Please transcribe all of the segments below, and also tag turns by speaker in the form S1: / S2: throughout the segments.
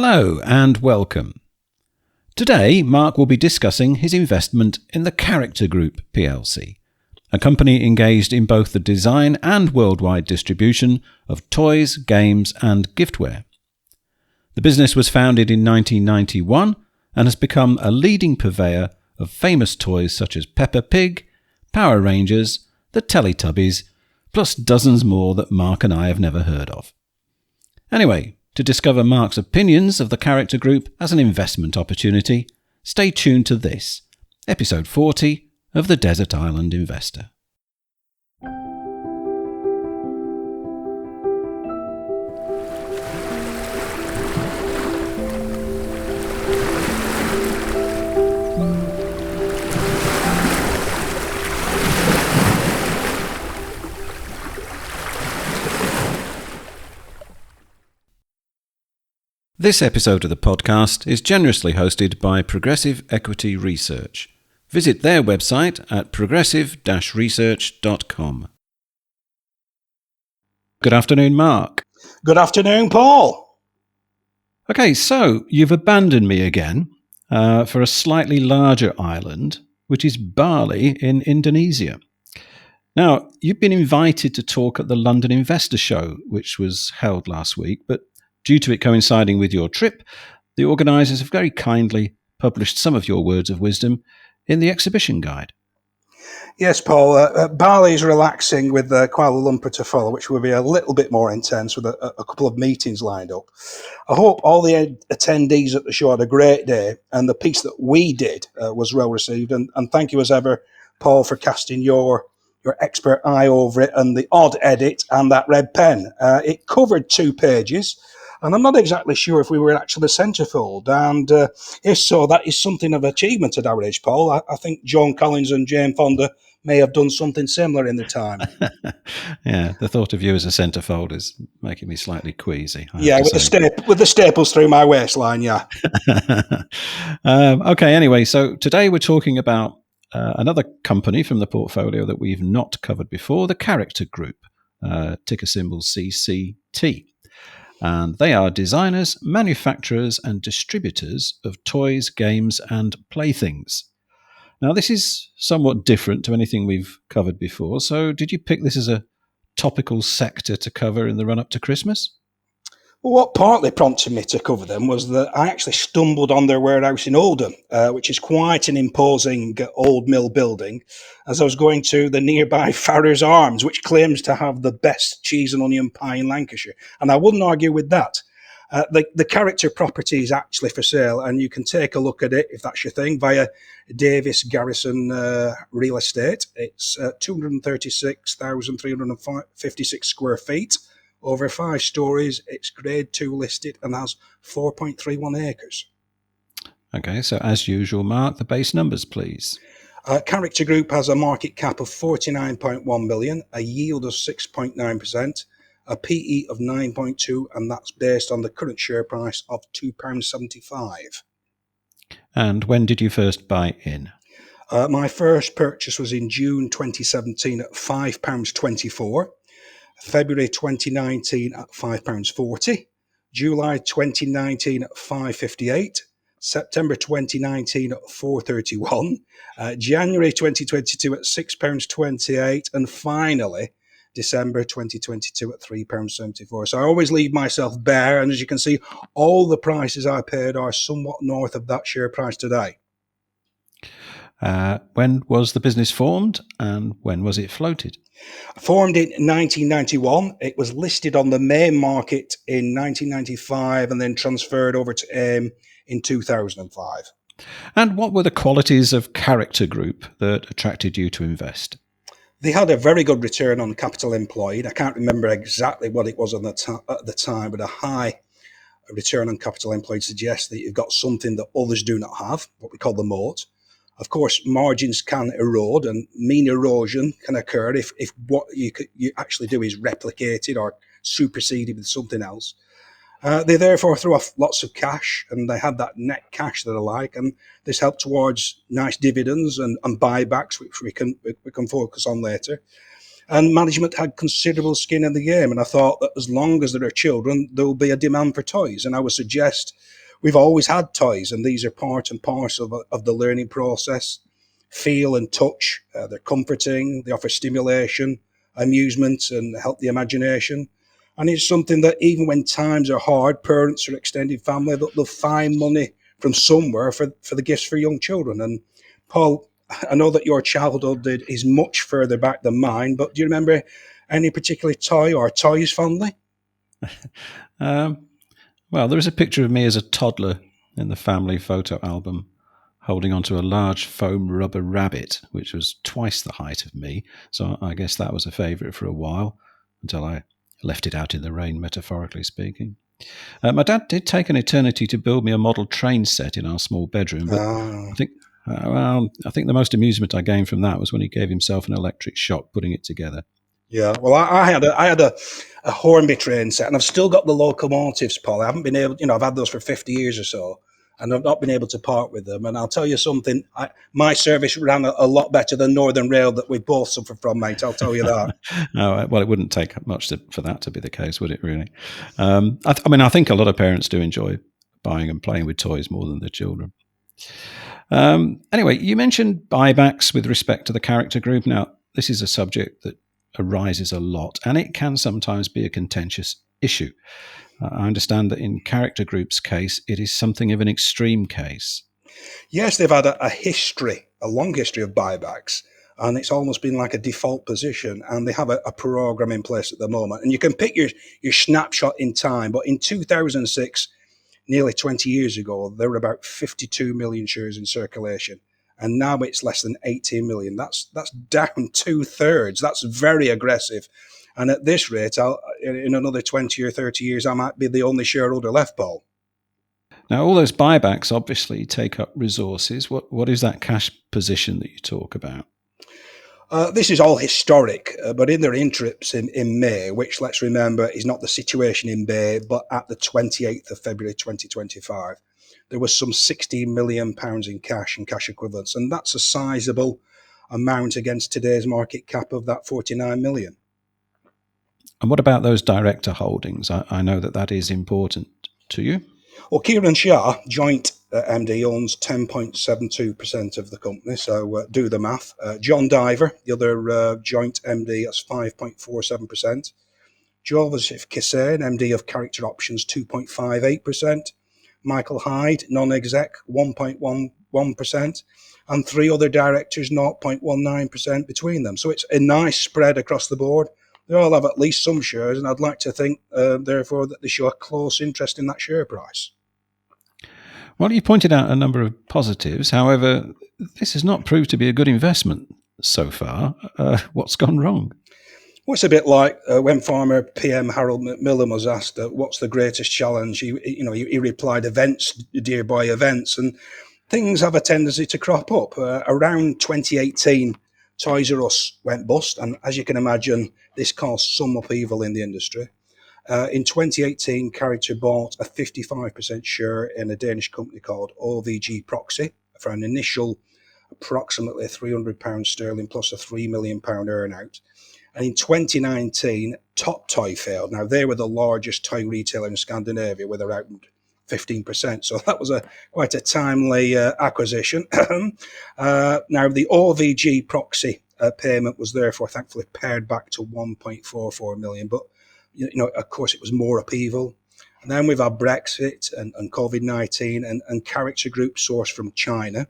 S1: Hello and welcome. Today, Mark will be discussing his investment in the Character Group plc, a company engaged in both the design and worldwide distribution of toys, games and giftware. The business was founded in 1991 and has become a leading purveyor of famous toys such as Peppa Pig, Power Rangers, the Teletubbies, plus dozens more that Mark and I have never heard of. Anyway, to discover Mark's opinions of the Character Group as an investment opportunity, stay tuned to this, episode 40 of The Desert Island Investor. This episode of the podcast is generously hosted by Progressive Equity Research. Visit their website at progressive-research.com. Good afternoon, Mark.
S2: Good afternoon, Paul.
S1: Okay, so you've abandoned me again for a slightly larger island, which is Bali in Indonesia. Now, you've been invited to talk at the London Investor Show, which was held last week, but due to it coinciding with your trip, the organisers have very kindly published some of your words of wisdom in the exhibition guide.
S2: Yes, Paul. Bali is relaxing with Kuala Lumpur to follow, which will be a little bit more intense with a couple of meetings lined up. I hope all the attendees at the show had a great day, and the piece that we did was well received. And thank you as ever, Paul, for casting your expert eye over it and the odd edit and that red pen. It covered 2 pages. And I'm not exactly sure if we were actually centrefold. And if so, that is something of achievement at our age, Paul. I think Joan Collins and Jane Fonda may have done something similar in the time.
S1: Yeah, the thought of you as a centrefold is making me slightly queasy.
S2: Yeah, with the staples through my waistline, yeah.
S1: Okay, anyway, so today we're talking about another company from the portfolio that we've not covered before, the Character Group, ticker symbol CCT. And they are designers, manufacturers and distributors of toys, games and playthings. Now, this is somewhat different to anything we've covered before, so did you pick this as a topical sector to cover in the run-up to Christmas?
S2: Well, what partly prompted me to cover them was that I actually stumbled on their warehouse in Oldham, which is quite an imposing old mill building, as I was going to the nearby Farrer's Arms, which claims to have the best cheese and onion pie in Lancashire. And I wouldn't argue with that. The character property is actually for sale, and you can take a look at it, if that's your thing, via Davis Garrison Real Estate. It's 236,356 square feet. Over 5 stories, it's grade 2 listed and has 4.31 acres.
S1: Okay, so as usual, Mark, the base numbers, please.
S2: Character Group has a market cap of 49.1 million, a yield of 6.9%, a PE of 9.2, and that's based on the current share price of £2.75.
S1: And when did you first buy in?
S2: My first purchase was in June 2017 at £5.24. February 2019 at £5.40, July 2019 at £5.58, September 2019 at £4.31, January 2022 at £6.28, and finally December 2022 at £3.74. So I always leave myself bare, and as you can see, all the prices I paid are somewhat north of that share price today.
S1: When was the business formed and when was it floated?
S2: Formed in 1991, it was listed on the main market in 1995 and then transferred over to AIM in 2005.
S1: And what were the qualities of Character Group that attracted you to invest?
S2: They had a very good return on capital employed. I can't remember exactly what it was at the time, but a high return on capital employed suggests that you've got something that others do not have, what we call the moat. Of course, margins can erode, and mean erosion can occur if what you actually do is replicate it or supersede it with something else. They therefore threw off lots of cash, and they had that net cash that I like, and this helped towards nice dividends and buybacks, which we can focus on later. And management had considerable skin in the game. And I thought that as long as there are children, there will be a demand for toys. And I would suggest we've always had toys, and these are part and parcel of the learning process. Feel and touch, they're comforting, they offer stimulation, amusement, and help the imagination. And it's something that even when times are hard, parents or extended family, they'll find money from somewhere for the gifts for young children. And Paul, I know that your childhood is much further back than mine, but do you remember any particular toy or toys fondly?
S1: Um, well, there is a picture of me as a toddler in the family photo album, holding onto a large foam rubber rabbit, which was twice the height of me. So I guess that was a favourite for a while, until I left it out in the rain, metaphorically speaking. My dad did take an eternity to build me a model train set in our small bedroom, but
S2: Ah,
S1: I think I think the most amusement I gained from that was when he gave himself an electric shock putting it together.
S2: yeah. Well, I had a Hornby train set, and I've still got the locomotives, Paul. I haven't been able, I've had those for 50 years or so, and I've not been able to part with them. And I'll tell you something, my service ran a lot better than Northern Rail that we both suffer from, mate. I'll tell you that.
S1: No, well, it wouldn't take much for that to be the case, would it? Really? I mean, I think a lot of parents do enjoy buying and playing with toys more than their children. Anyway, you mentioned buybacks with respect to the character group. Now, this is a subject that arises a lot, and it can sometimes be a contentious issue. I understand that in character group's case, it is something of an extreme case.
S2: Yes, they've had a long history of buybacks, and it's almost been like a default position. And they have a program in place at the moment. And you can pick your snapshot in time, but in 2006, nearly 20 years ago, there were about 52 million shares in circulation. And now it's less than 18 million. That's down two-thirds. That's very aggressive. And at this rate, in another 20 or 30 years, I might be the only shareholder left, Paul.
S1: Now, all those buybacks obviously take up resources. What is that cash position that you talk about?
S2: This is all historic, but in their interest in May, which let's remember is not the situation in May, but at the 28th of February 2025, there was some £16 million in cash and cash equivalents, and that's a sizable amount against today's market cap of that 49 million.
S1: And what about those director holdings? I know that is important to you.
S2: Well, Kieran Shah, joint MD, owns 10.72% of the company, so do the math. John Diver, the other joint MD, that's 5.47%. Joseph Kissain, MD of Character Options, 2.58%. Michael Hyde, non-exec, 1.11%. And three other directors, 0.19% between them. So it's a nice spread across the board. They all have at least some shares, and I'd like to think, therefore, that they show a close interest in that share price.
S1: Well, you pointed out a number of positives. However, this has not proved to be a good investment so far. What's gone wrong?
S2: Well, it's a bit like when former PM Harold Macmillan was asked, what's the greatest challenge? He replied, events, dear boy, events. And things have a tendency to crop up. Around 2018, Toys R Us went bust. And as you can imagine, this caused some upheaval in the industry. In 2018, Character bought a 55% share in a Danish company called OVG Proxy for an initial approximately £300 sterling plus a £3 million earnout. And in 2019, Top Toy failed. Now, they were the largest toy retailer in Scandinavia with around 15%. So that was quite a timely acquisition. Now, the OVG Proxy payment was therefore thankfully pared back to 1.44 million. But, of course, it was more upheaval. And then we've had Brexit and COVID-19 and Character Group sourced from China.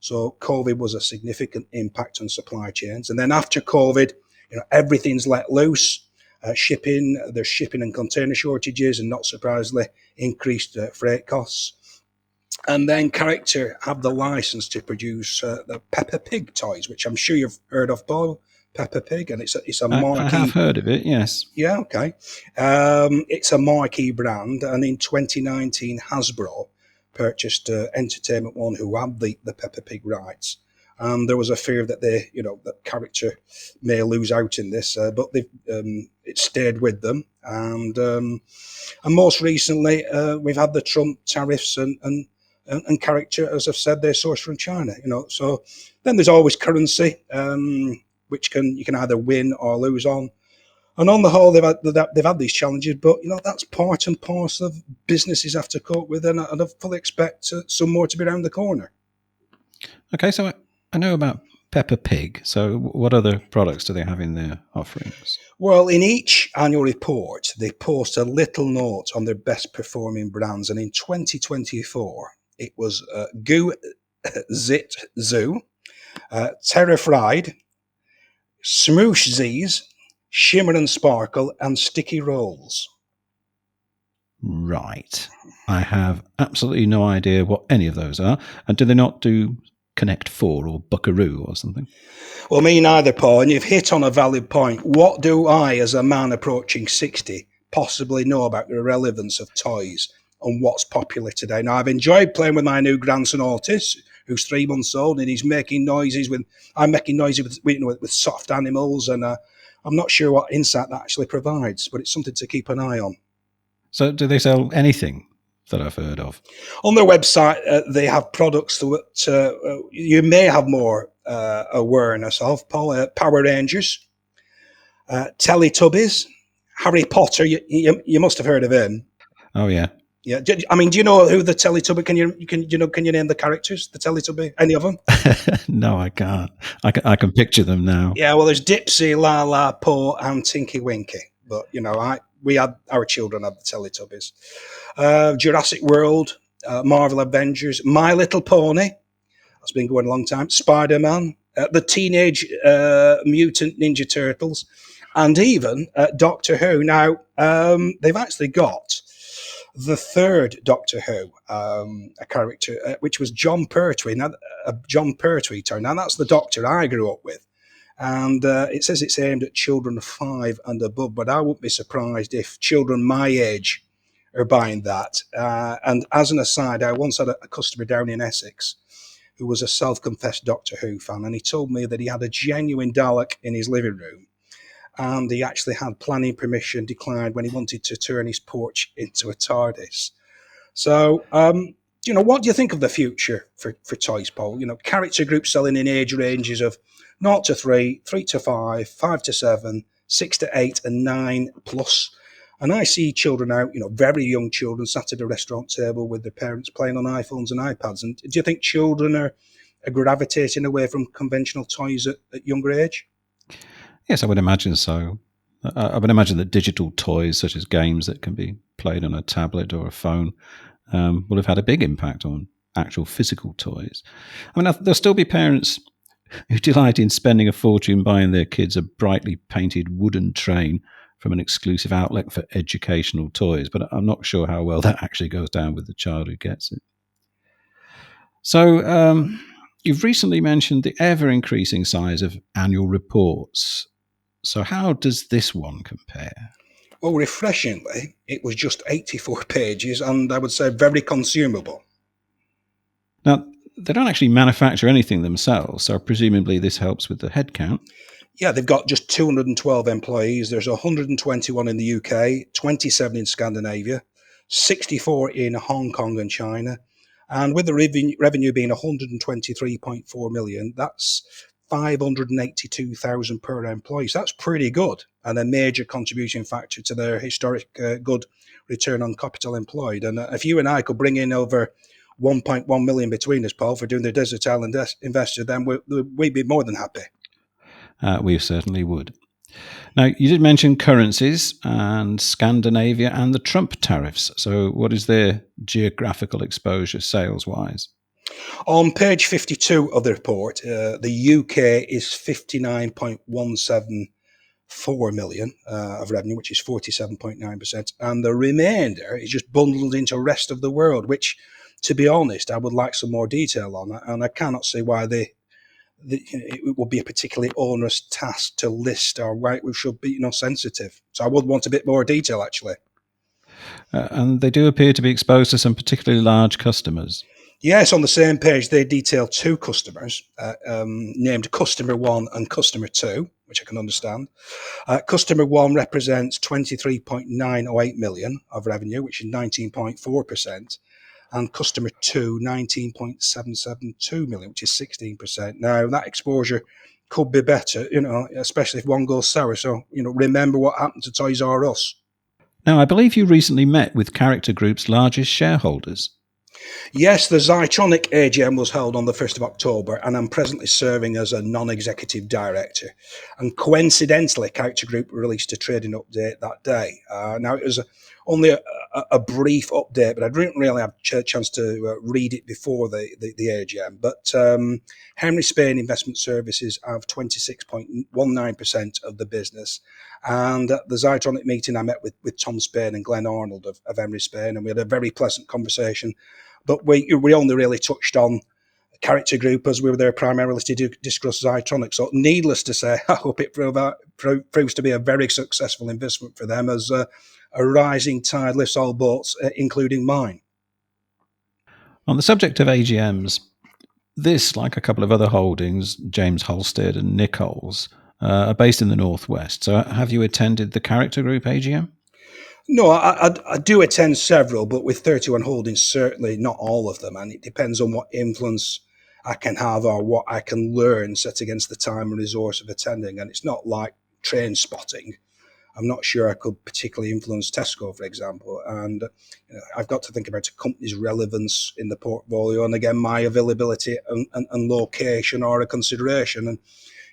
S2: So COVID was a significant impact on supply chains. And then after COVID, everything's let loose. There's shipping and container shortages, and not surprisingly, increased freight costs. And then Character have the license to produce the Peppa Pig toys, which I'm sure you've heard of, Paul. Peppa Pig, and it's a marquee.
S1: I have heard of it, yes.
S2: Yeah, okay. It's a marquee brand, and in 2019, Hasbro purchased Entertainment One, who had the Peppa Pig rights. And there was a fear that that Character may lose out in this, but it stayed with them. And most recently, we've had the Trump tariffs and Character, as I've said, they're sourced from China. So then there's always currency. which you can either win or lose on. And on the whole, they've had these challenges, but that's part and parcel of businesses have to cope with, and I fully expect some more to be around the corner.
S1: Okay, so I know about Peppa Pig. So what other products do they have in their offerings?
S2: Well, in each annual report, they post a little note on their best performing brands, and in 2024, it was Goo Zit Zoo, Terra Fried, Smoosh Z's, Shimmer and Sparkle, and Sticky Rolls.
S1: Right. I have absolutely no idea what any of those are. And do they not do Connect 4 or Buckaroo or something?
S2: Well, me neither, Paul, and you've hit on a valid point. What do I, as a man approaching 60, possibly know about the relevance of toys and what's popular today? Now, I've enjoyed playing with my new grandson Otis, who's 3 months old, and he's making noises I'm making noises with soft animals, and I'm not sure what insight that actually provides, but it's something to keep an eye on.
S1: So do they sell anything that I've heard of?
S2: On their website, they have products that you may have more awareness of. Paul, Power Rangers, Teletubbies, Harry Potter. You must have heard of him.
S1: Oh yeah.
S2: Yeah. I mean, do you know who the Teletubby? Can you name the characters? The Teletubby? Any of them?
S1: No, I can't. I can picture them now.
S2: Yeah. Well, there's Dipsy, Lala, Po, and Tinky Winky. But our children had the Teletubbies. Jurassic World, Marvel Avengers, My Little Pony. That's been going a long time. Spider-Man, the Teenage Mutant Ninja Turtles, and even Doctor Who. Now, they've actually got the third Doctor Who, a character, which was John Pertwee. Now, John Pertwee. Now, that's the Doctor I grew up with. And it says it's aimed at children 5 and above, but I wouldn't be surprised if children my age are buying that. And as an aside, I once had a customer down in Essex who was a self-confessed Doctor Who fan, and he told me that he had a genuine Dalek in his living room, and he actually had planning permission declined when he wanted to turn his porch into a TARDIS. So, what do you think of the future for toys, Paul? Character groups selling in age ranges of 0 to 3, 3 to 5, 5 to 7, 6 to 8, and 9 plus. And I see children out, very young children sat at a restaurant table with their parents playing on iPhones and iPads. And do you think children are gravitating away from conventional toys at younger age?
S1: Yes, I would imagine so. I would imagine that digital toys, such as games that can be played on a tablet or a phone, will have had a big impact on actual physical toys. I mean, there'll still be parents who delight in spending a fortune buying their kids a brightly painted wooden train from an exclusive outlet for educational toys, but I'm not sure how well that actually goes down with the child who gets it. So you've recently mentioned the ever-increasing size of annual reports. So how does this one compare?
S2: Well, refreshingly, it was just 84 pages, and I would say very consumable.
S1: Now, they don't actually manufacture anything themselves, so presumably this helps with the headcount.
S2: Yeah, they've got just 212 employees. There's 121 in the UK, 27 in Scandinavia, 64 in Hong Kong and China. And with the revenue being 123.4 million, that's 582,000 per employee. So that's pretty good, and a major contribution factor to their historic good return on capital employed. And if you and I could bring in over 1.1 million between us, Paul, for doing the Desert Island Investor, then we'd be more than happy.
S1: We certainly would. Now, you did mention currencies and Scandinavia and the Trump tariffs. So what is their geographical exposure sales-wise?
S2: On page 52 of the report, the UK is 59.174 million of revenue, which is 47.9%. And the remainder is just bundled into the rest of the world, which, to be honest, I would like some more detail on. And I cannot see why it would be a particularly onerous task to list, or why it should be sensitive. So I would want a bit more detail, actually.
S1: And they do appear to be exposed to some particularly large customers.
S2: Yes, on the same page, they detail 2 customers, named Customer 1 and Customer 2, which I can understand. Customer 1 represents 23.908 million of revenue, which is 19.4%. And Customer 2, 19.772 million, which is 16%. Now, that exposure could be better, especially if one goes sour. So, remember what happened to Toys R Us.
S1: Now, I believe you recently met with Character Group's largest shareholders.
S2: Yes, the Zytronic AGM was held on the 1st of October, and I'm presently serving as a non-executive director. And coincidentally, Character Group released a trading update that day. Now, it was only a brief update, but I didn't really have a chance to read it before the AGM. But Henry Spain Investment Services have 26.19% of the business. And at the Zytronic meeting, I met with Tom Spain and Glenn Arnold of Henry Spain, and we had a very pleasant conversation. But we only really touched on Character Group as we were there primarily to discuss Zytronic. So needless to say, I hope it proves to be a very successful investment for them, as a rising tide lifts all boats, including mine.
S1: On the subject of AGMs, this, like a couple of other holdings, James Holstead and Nichols, are based in the Northwest. So have you attended the Character Group AGM?
S2: No, I do attend several, but with 31 holdings, certainly not all of them. And it depends on what influence I can have or what I can learn set against the time and resource of attending. And it's not like train spotting. I'm not sure I could particularly influence Tesco, for example. And I've got to think about a company's relevance in the portfolio. And again, my availability and location are a consideration. And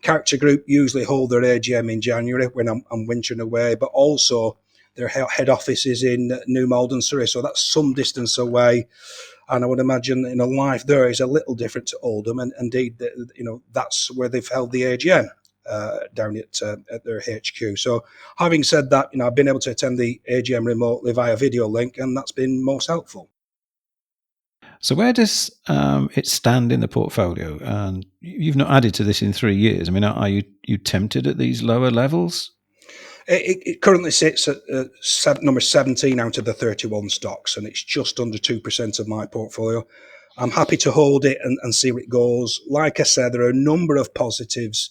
S2: Character Group usually hold their AGM in January when I'm wintering away, but also their head office is in New Malden, Surrey, so that's some distance away. And I would imagine, life there is a little different to Oldham, and indeed, that's where they've held the AGM down at their HQ. So, having said that, I've been able to attend the AGM remotely via video link, and that's been most helpful.
S1: So, where does it stand in the portfolio? And you've not added to this in 3 years. I mean, are you tempted at these lower levels?
S2: It currently sits at number 17 out of the 31 stocks, and it's just under 2% of my portfolio. I'm happy to hold it and see where it goes. Like I said, there are a number of positives,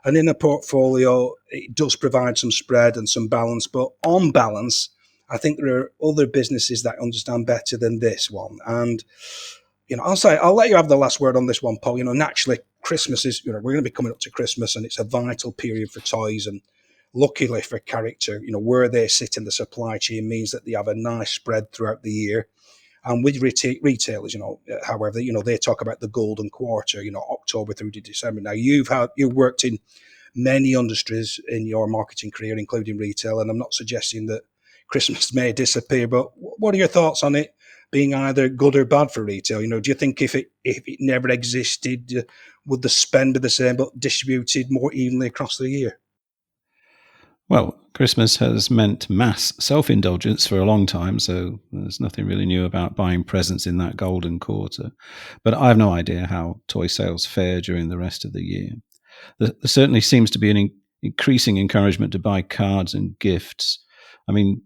S2: and in a portfolio, it does provide some spread and some balance. But on balance, I think there are other businesses that understand better than this one. And I'll let you have the last word on this one, Paul. Naturally, Christmas is, we're going to be coming up to Christmas, and it's a vital period for toys. And luckily for Character, where they sit in the supply chain means that they have a nice spread throughout the year. And with retailers, however, they talk about the golden quarter, October through to December. Now, you've worked in many industries in your marketing career, including retail, and I'm not suggesting that Christmas may disappear, but what are your thoughts on it being either good or bad for retail? Do you think if it never existed, would the spend be the same but distributed more evenly across the year?
S1: Well, Christmas has meant mass self-indulgence for a long time, so there's nothing really new about buying presents in that golden quarter. But I have no idea how toy sales fare during the rest of the year. There certainly seems to be an increasing encouragement to buy cards and gifts. I mean,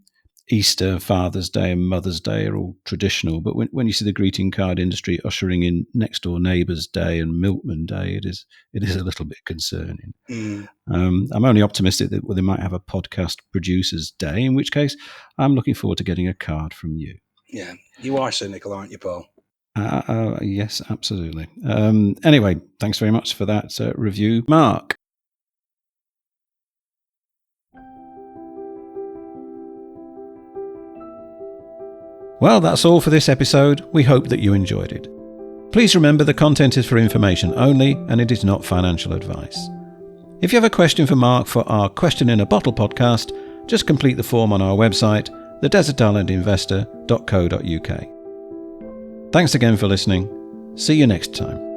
S1: Easter, Father's Day and Mother's Day are all traditional, but when you see the greeting card industry ushering in Next Door Neighbours Day and Milkman Day, it is a little bit concerning. I'm only optimistic that they might have a podcast producers day, in which case I'm looking forward to getting a card from you.
S2: Yeah, you are cynical, aren't you, Paul?
S1: Yes, absolutely. Anyway, thanks very much for that review, Mark. Well, that's all for this episode. We hope that you enjoyed it. Please remember the content is for information only and it is not financial advice. If you have a question for Mark for our Question in a Bottle podcast, just complete the form on our website, thedesertislandinvestor.co.uk. Thanks again for listening. See you next time.